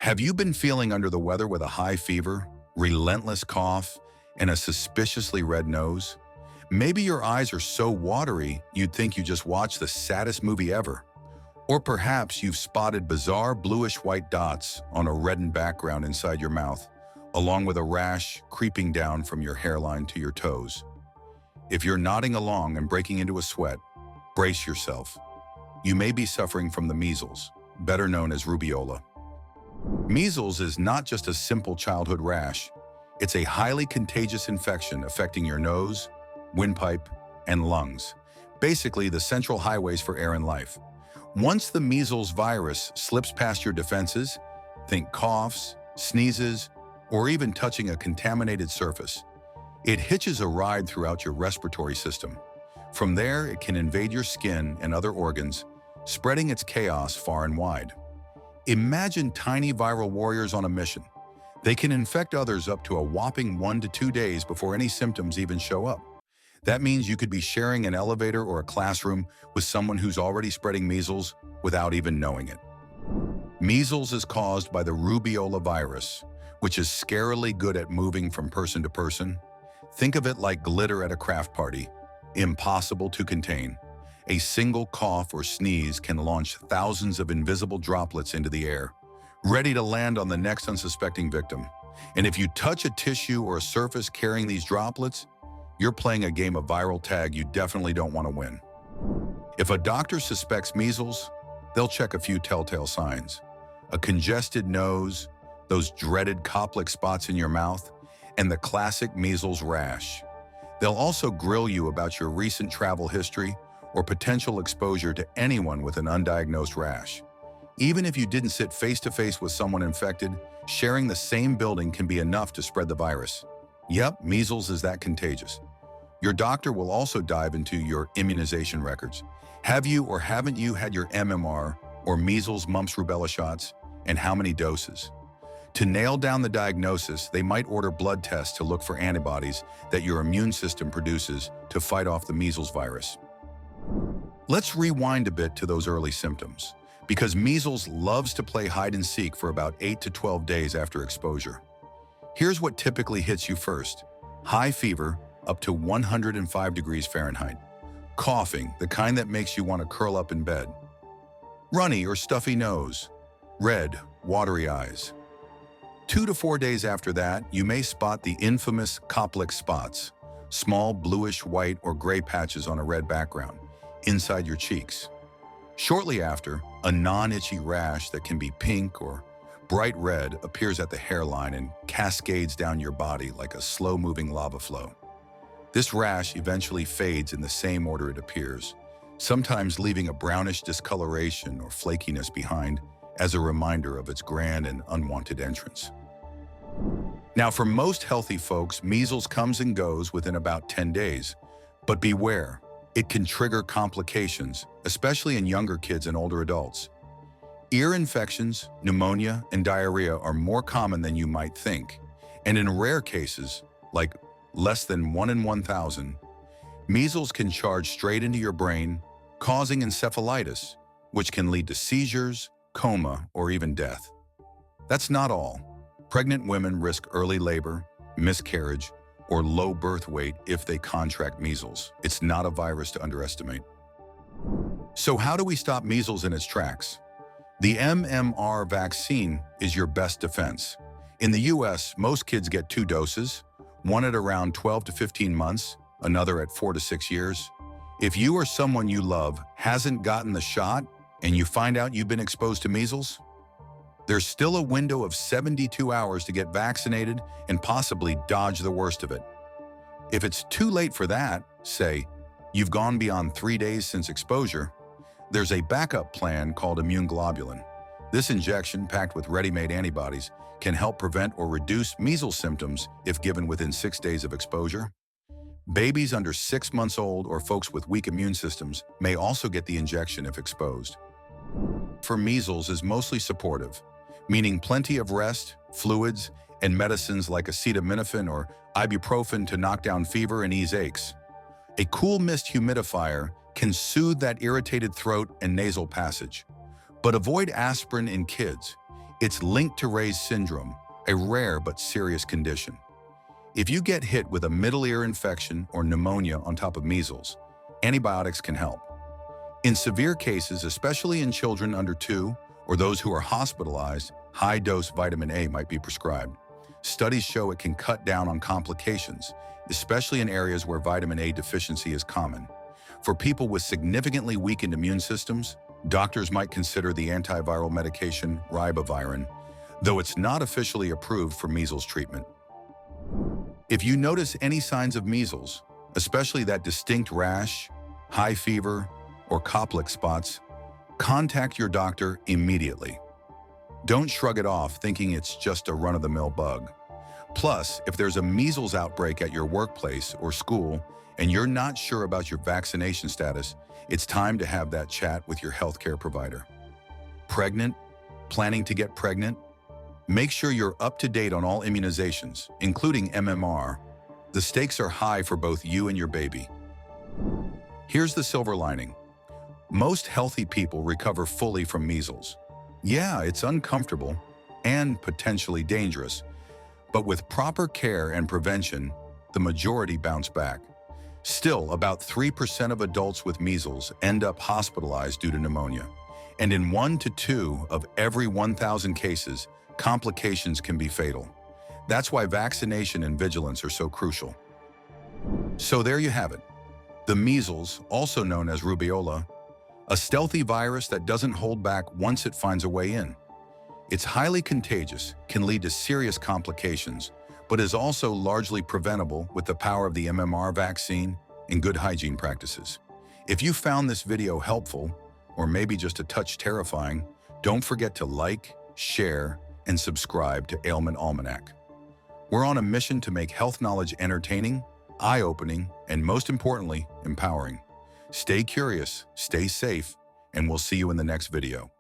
Have you been feeling under the weather with a high fever, relentless cough, and a suspiciously red nose? Maybe your eyes are so watery you'd think you just watched the saddest movie ever. Or perhaps you've spotted bizarre bluish-white dots on a reddened background inside your mouth, along with a rash creeping down from your hairline to your toes. If you're nodding along and breaking into a sweat, brace yourself. You may be suffering from the measles, better known as rubeola. Measles is not just a simple childhood rash. It's a highly contagious infection affecting your nose, windpipe, and lungs, basically the central highways for air and life. Once the measles virus slips past your defenses, think coughs, sneezes, or even touching a contaminated surface, it hitches a ride throughout your respiratory system. From there, it can invade your skin and other organs, spreading its chaos far and wide. Imagine tiny viral warriors on a mission. They can infect others up to a whopping 1 to 2 days before any symptoms even show up. That means you could be sharing an elevator or a classroom with someone who's already spreading measles without even knowing it. Measles is caused by the Rubeola virus, which is scarily good at moving from person to person. Think of it like glitter at a craft party, impossible to contain. A single cough or sneeze can launch thousands of invisible droplets into the air, ready to land on the next unsuspecting victim. And if you touch a tissue or a surface carrying these droplets, you're playing a game of viral tag you definitely don't want to win. If a doctor suspects measles, they'll check a few telltale signs. A congested nose, those dreaded coptic spots in your mouth, and the classic measles rash. They'll also grill you about your recent travel history or potential exposure to anyone with an undiagnosed rash. Even if you didn't sit face-to-face with someone infected, sharing the same building can be enough to spread the virus. Yep, measles is that contagious. Your doctor will also dive into your immunization records. Have you or haven't you had your MMR or measles, mumps, rubella shots, and how many doses? To nail down the diagnosis, they might order blood tests to look for antibodies that your immune system produces to fight off the measles virus. Let's rewind a bit to those early symptoms, because measles loves to play hide and seek for about 8 to 12 days after exposure. Here's what typically hits you first: high fever, up to 105 degrees Fahrenheit. Coughing, the kind that makes you want to curl up in bed. Runny or stuffy nose. Red, watery eyes. 2 to 4 days after that, you may spot the infamous coptic spots, small bluish white or gray patches on a red background, inside your cheeks. Shortly after, a non-itchy rash that can be pink or bright red appears at the hairline and cascades down your body like a slow-moving lava flow. This rash eventually fades in the same order it appears, sometimes leaving a brownish discoloration or flakiness behind as a reminder of its grand and unwanted entrance. Now, for most healthy folks, measles comes and goes within about 10 days. But beware, it can trigger complications, especially in younger kids and older adults. Ear infections, pneumonia, and diarrhea are more common than you might think. And in rare cases, like less than 1 in 1,000, measles can charge straight into your brain, causing encephalitis, which can lead to seizures, coma, or even death. That's not all. Pregnant women risk early labor, miscarriage, or low birth weight if they contract measles. It's not a virus to underestimate. So how do we stop measles in its tracks? The MMR vaccine is your best defense. In the US, most kids get 2 doses, one at around 12 to 15 months, another at 4 to 6 years. If you or someone you love hasn't gotten the shot and you find out you've been exposed to measles, there's still a window of 72 hours to get vaccinated and possibly dodge the worst of it. If it's too late for that, say, you've gone beyond 3 days since exposure, there's a backup plan called immune globulin. This injection, packed with ready-made antibodies, can help prevent or reduce measles symptoms if given within 6 days of exposure. Babies under 6 months old or folks with weak immune systems may also get the injection if exposed. For measles is mostly supportive, meaning plenty of rest, fluids, and medicines like acetaminophen or ibuprofen to knock down fever and ease aches. A cool mist humidifier can soothe that irritated throat and nasal passage. But avoid aspirin in kids. It's linked to Ray's syndrome, a rare but serious condition. If you get hit with a middle ear infection or pneumonia on top of measles, antibiotics can help. In severe cases, especially in children under 2 or those who are hospitalized, high-dose vitamin A might be prescribed. Studies show it can cut down on complications, especially in areas where vitamin A deficiency is common. For people with significantly weakened immune systems, doctors might consider the antiviral medication ribavirin, though it's not officially approved for measles treatment. If you notice any signs of measles, especially that distinct rash, high fever, or Koplik spots, contact your doctor immediately. Don't shrug it off thinking it's just a run-of-the-mill bug. Plus, if there's a measles outbreak at your workplace or school and you're not sure about your vaccination status, it's time to have that chat with your healthcare provider. Pregnant? Planning to get pregnant? Make sure you're up to date on all immunizations, including MMR. The stakes are high for both you and your baby. Here's the silver lining. Most healthy people recover fully from measles. Yeah, it's uncomfortable and potentially dangerous, but with proper care and prevention, the majority bounce back. Still, about 3% of adults with measles end up hospitalized due to pneumonia. And in 1 to 2 of every 1,000 cases, complications can be fatal. That's why vaccination and vigilance are so crucial. So there you have it. The measles, also known as rubeola, a stealthy virus that doesn't hold back once it finds a way in. It's highly contagious, can lead to serious complications, but is also largely preventable with the power of the MMR vaccine and good hygiene practices. If you found this video helpful, or maybe just a touch terrifying, don't forget to like, share, and subscribe to Ailment Almanac. We're on a mission to make health knowledge entertaining, eye-opening, and most importantly, empowering. Stay curious, stay safe, and we'll see you in the next video.